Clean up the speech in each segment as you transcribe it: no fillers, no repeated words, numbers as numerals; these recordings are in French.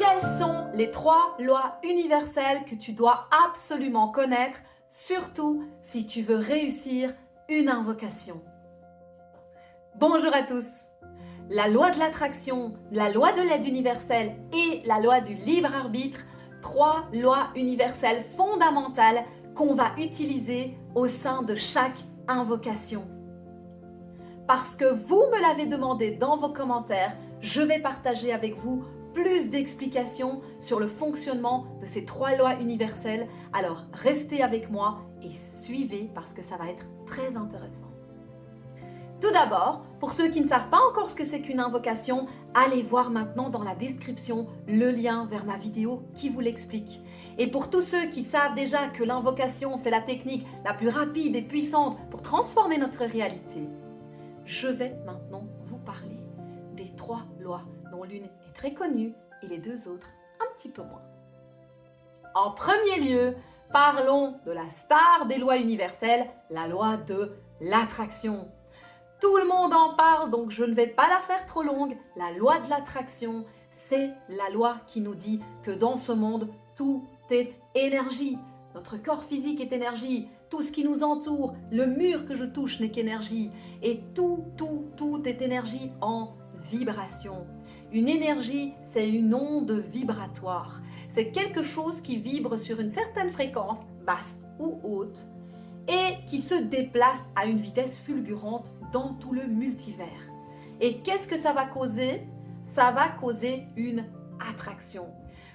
Quelles sont les 3 lois universelles que tu dois absolument connaître, surtout si tu veux réussir une invocation? Bonjour à tous! La loi de l'attraction, la loi de l'aide universelle et la loi du libre arbitre, 3 lois universelles fondamentales qu'on va utiliser au sein de chaque invocation. Parce que vous me l'avez demandé dans vos commentaires, je vais partager avec vous plus d'explications sur le fonctionnement de ces 3 lois universelles. Alors restez avec moi et suivez parce que ça va être très intéressant. Tout d'abord, pour ceux qui ne savent pas encore ce que c'est qu'une invocation, allez voir maintenant dans la description le lien vers ma vidéo qui vous l'explique. Et pour tous ceux qui savent déjà que l'invocation, c'est la technique la plus rapide et puissante pour transformer notre réalité, je vais maintenant vous parler des 3 lois dont l'une est très connue et les 2 autres un petit peu moins. En premier lieu, parlons de la star des lois universelles, la loi de l'attraction. Tout le monde en parle, donc je ne vais pas la faire trop longue. La loi de l'attraction, c'est la loi qui nous dit que dans ce monde, tout est énergie. Notre corps physique est énergie, tout ce qui nous entoure, le mur que je touche n'est qu'énergie. Et tout est énergie en vibration. Une énergie, c'est une onde vibratoire. C'est quelque chose qui vibre sur une certaine fréquence, basse ou haute, et qui se déplace à une vitesse fulgurante dans tout le multivers. Et qu'est-ce que ça va causer? Ça va causer une attraction.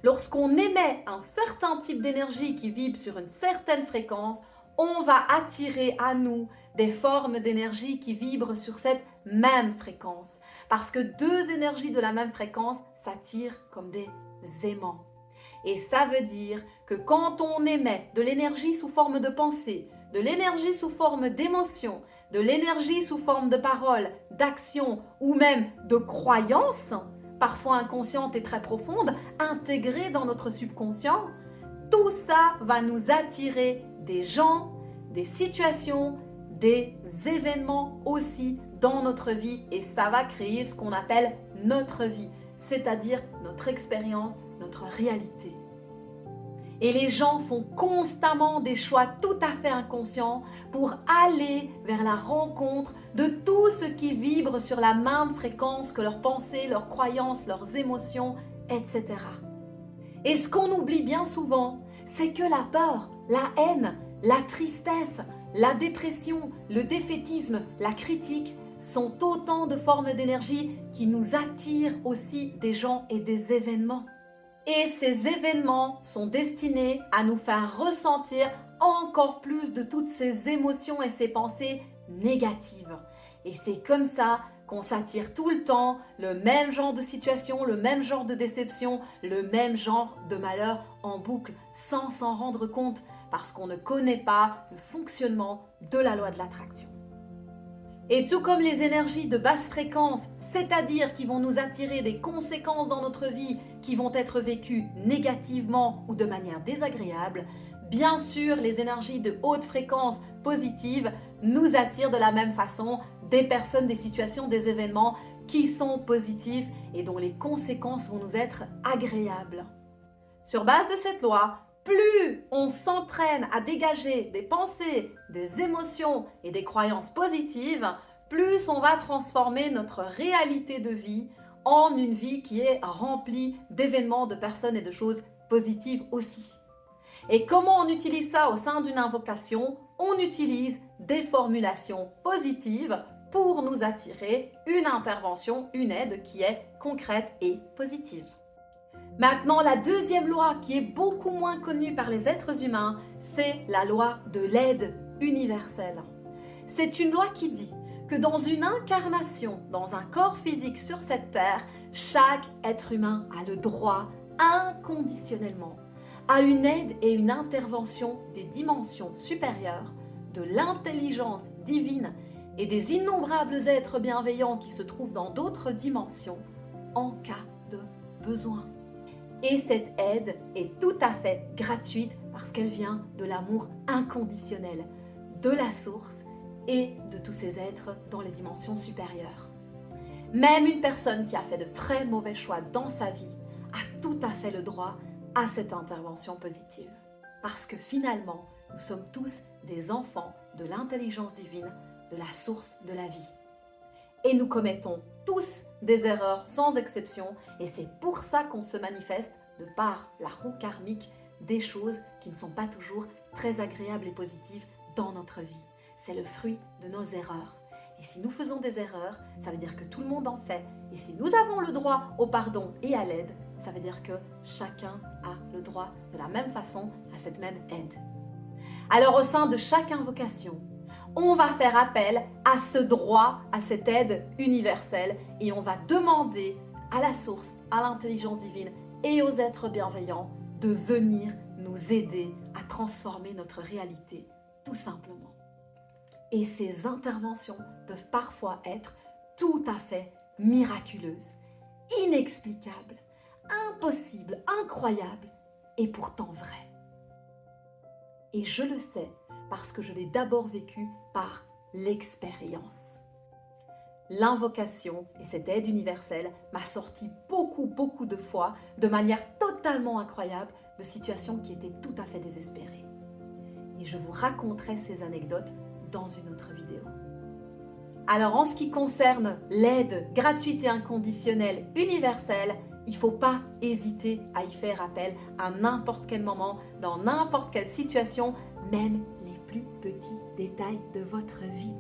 Lorsqu'on émet un certain type d'énergie qui vibre sur une certaine fréquence, on va attirer à nous des formes d'énergie qui vibrent sur cette même fréquence. Parce que 2 énergies de la même fréquence s'attirent comme des aimants. Et ça veut dire que quand on émet de l'énergie sous forme de pensée, de l'énergie sous forme d'émotion, de l'énergie sous forme de paroles, d'action ou même de croyances, parfois inconscientes et très profondes, intégrées dans notre subconscient, tout ça va nous attirer des gens, des situations, des événements aussi dans notre vie et ça va créer ce qu'on appelle notre vie, c'est-à-dire notre expérience, notre réalité. Et les gens font constamment des choix tout à fait inconscients pour aller vers la rencontre de tout ce qui vibre sur la même fréquence que leurs pensées, leurs croyances, leurs émotions, etc. Et ce qu'on oublie bien souvent, c'est que la peur, la haine, la tristesse, la dépression, le défaitisme, la critique sont autant de formes d'énergie qui nous attirent aussi des gens et des événements. Et ces événements sont destinés à nous faire ressentir encore plus de toutes ces émotions et ces pensées négatives. Et c'est comme ça qu'on s'attire tout le temps le même genre de situation, le même genre de déception, le même genre de malheur en boucle, sans s'en rendre compte, parce qu'on ne connaît pas le fonctionnement de la loi de l'attraction. Et tout comme les énergies de basse fréquence, c'est-à-dire qui vont nous attirer des conséquences dans notre vie qui vont être vécues négativement ou de manière désagréable, bien sûr les énergies de haute fréquence positive nous attirent de la même façon des personnes, des situations, des événements qui sont positifs et dont les conséquences vont nous être agréables. Sur base de cette loi, plus on s'entraîne à dégager des pensées, des émotions et des croyances positives, plus on va transformer notre réalité de vie en une vie qui est remplie d'événements, de personnes et de choses positives aussi. Et comment on utilise ça au sein d'une invocation? On utilise des formulations positives pour nous attirer une intervention, une aide qui est concrète et positive. Maintenant, la deuxième loi qui est beaucoup moins connue par les êtres humains, c'est la loi de l'aide universelle. C'est une loi qui dit que dans une incarnation, dans un corps physique sur cette terre, chaque être humain a le droit, inconditionnellement, à une aide et une intervention des dimensions supérieures, de l'intelligence divine et des innombrables êtres bienveillants qui se trouvent dans d'autres dimensions en cas de besoin. Et cette aide est tout à fait gratuite parce qu'elle vient de l'amour inconditionnel, de la source et de tous ces êtres dans les dimensions supérieures. Même une personne qui a fait de très mauvais choix dans sa vie a tout à fait le droit à cette intervention positive. Parce que finalement, nous sommes tous des enfants de l'intelligence divine, de la source de la vie. Et nous commettons tous des erreurs sans exception, et c'est pour ça qu'on se manifeste de par la roue karmique des choses qui ne sont pas toujours très agréables et positives dans notre vie. C'est le fruit de nos erreurs. Et si nous faisons des erreurs, ça veut dire que tout le monde en fait. Et si nous avons le droit au pardon et à l'aide, ça veut dire que chacun a le droit de la même façon à cette même aide. Alors au sein de chaque invocation, on va faire appel à ce droit, à cette aide universelle, et on va demander à la source, à l'intelligence divine et aux êtres bienveillants de venir nous aider à transformer notre réalité, tout simplement. Et ces interventions peuvent parfois être tout à fait miraculeuses, inexplicables, impossibles, incroyables et pourtant vraies. Et je le sais parce que je l'ai d'abord vécu par l'expérience. L'invocation et cette aide universelle m'a sorti beaucoup de fois, de manière totalement incroyable, de situations qui étaient tout à fait désespérées. Et je vous raconterai ces anecdotes dans une autre vidéo. Alors en ce qui concerne l'aide gratuite et inconditionnelle universelle, il ne faut pas hésiter à y faire appel à n'importe quel moment, dans n'importe quelle situation, même les plus petits détails de votre vie.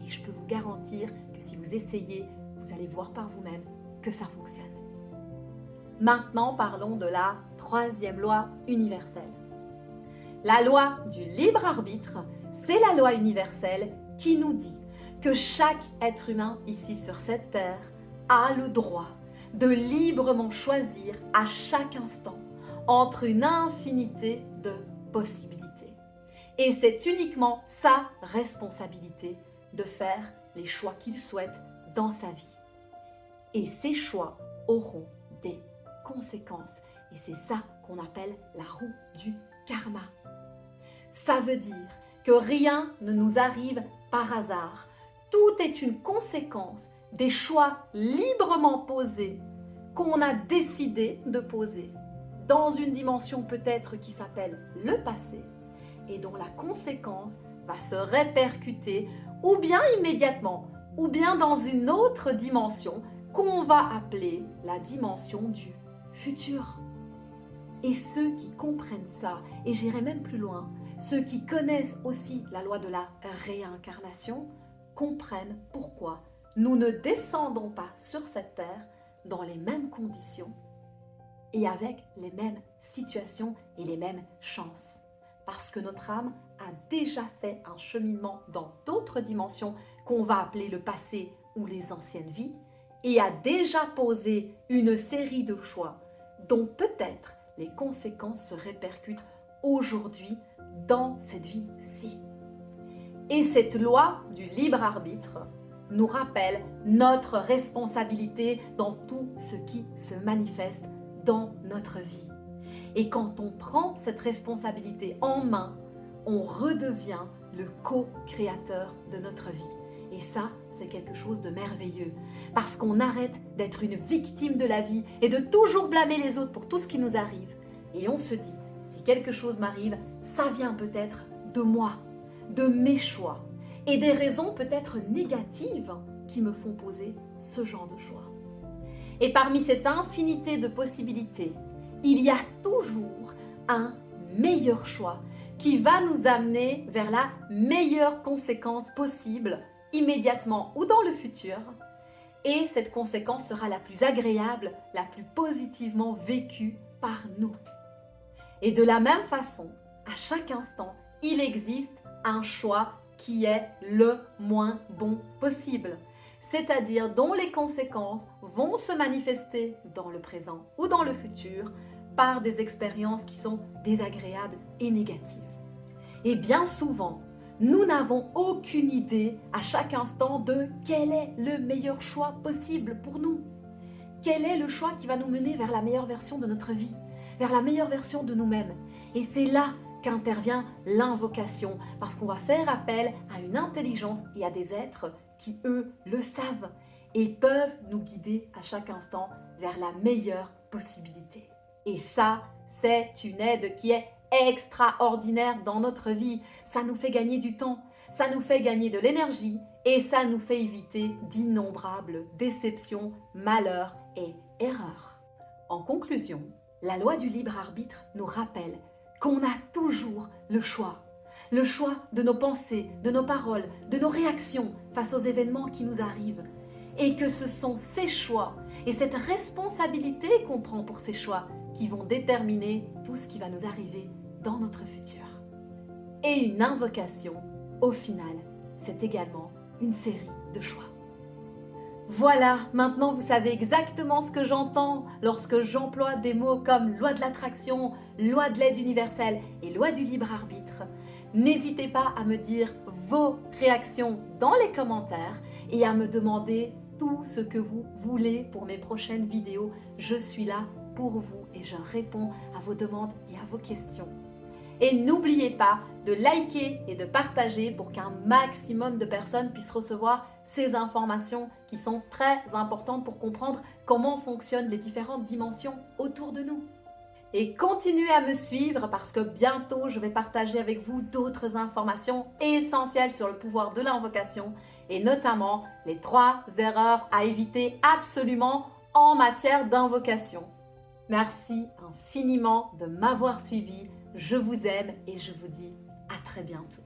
Et je peux vous garantir que si vous essayez, vous allez voir par vous-même que ça fonctionne. Maintenant, parlons de la troisième loi universelle. La loi du libre arbitre, c'est la loi universelle qui nous dit que chaque être humain ici sur cette terre a le droit de librement choisir à chaque instant entre une infinité de possibilités. Et c'est uniquement sa responsabilité de faire les choix qu'il souhaite dans sa vie. Et ces choix auront des conséquences. Et c'est ça qu'on appelle la roue du karma. Ça veut dire que rien ne nous arrive par hasard. Tout est une conséquence des choix librement posés qu'on a décidé de poser dans une dimension peut-être qui s'appelle le passé et dont la conséquence va se répercuter ou bien immédiatement ou bien dans une autre dimension qu'on va appeler la dimension du futur. Et ceux qui comprennent ça, et j'irai même plus loin, ceux qui connaissent aussi la loi de la réincarnation, comprennent pourquoi nous ne descendons pas sur cette terre dans les mêmes conditions et avec les mêmes situations et les mêmes chances. Parce que notre âme a déjà fait un cheminement dans d'autres dimensions qu'on va appeler le passé ou les anciennes vies et a déjà posé une série de choix dont peut-être les conséquences se répercutent aujourd'hui dans cette vie-ci. Et cette loi du libre arbitre nous rappelle notre responsabilité dans tout ce qui se manifeste dans notre vie. Et quand on prend cette responsabilité en main, on redevient le co-créateur de notre vie. Et ça, c'est quelque chose de merveilleux. Parce qu'on arrête d'être une victime de la vie et de toujours blâmer les autres pour tout ce qui nous arrive. Et on se dit, si quelque chose m'arrive, ça vient peut-être de moi, de mes choix et des raisons peut-être négatives qui me font poser ce genre de choix. Et parmi cette infinité de possibilités, il y a toujours un meilleur choix qui va nous amener vers la meilleure conséquence possible, immédiatement ou dans le futur. Et cette conséquence sera la plus agréable, la plus positivement vécue par nous. Et de la même façon, à chaque instant, il existe un choix qui est le moins bon possible, c'est-à-dire dont les conséquences vont se manifester dans le présent ou dans le futur par des expériences qui sont désagréables et négatives. Et bien souvent, nous n'avons aucune idée à chaque instant de quel est le meilleur choix possible pour nous. Quel est le choix qui va nous mener vers la meilleure version de notre vie, vers la meilleure version de nous-mêmes. Et c'est là qu'intervient l'invocation, parce qu'on va faire appel à une intelligence et à des êtres qui, eux, le savent et peuvent nous guider à chaque instant vers la meilleure possibilité. Et ça, c'est une aide qui est extraordinaire dans notre vie. Ça nous fait gagner du temps, ça nous fait gagner de l'énergie et ça nous fait éviter d'innombrables déceptions, malheurs et erreurs. En conclusion, la loi du libre arbitre nous rappelle qu'on a toujours le choix. Le choix de nos pensées, de nos paroles, de nos réactions face aux événements qui nous arrivent. Et que ce sont ces choix et cette responsabilité qu'on prend pour ces choix qui vont déterminer tout ce qui va nous arriver dans notre futur. Et une invocation, au final, c'est également une série de choix. Voilà, maintenant vous savez exactement ce que j'entends lorsque j'emploie des mots comme loi de l'attraction, loi de l'aide universelle et loi du libre arbitre. N'hésitez pas à me dire vos réactions dans les commentaires et à me demander tout ce que vous voulez pour mes prochaines vidéos. Je suis là pour vous et je réponds à vos demandes et à vos questions. Et n'oubliez pas de liker et de partager pour qu'un maximum de personnes puissent recevoir ces informations qui sont très importantes pour comprendre comment fonctionnent les différentes dimensions autour de nous. Et continuez à me suivre parce que bientôt je vais partager avec vous d'autres informations essentielles sur le pouvoir de l'invocation et notamment les 3 erreurs à éviter absolument en matière d'invocation. Merci infiniment de m'avoir suivi. Je vous aime et je vous dis à très bientôt.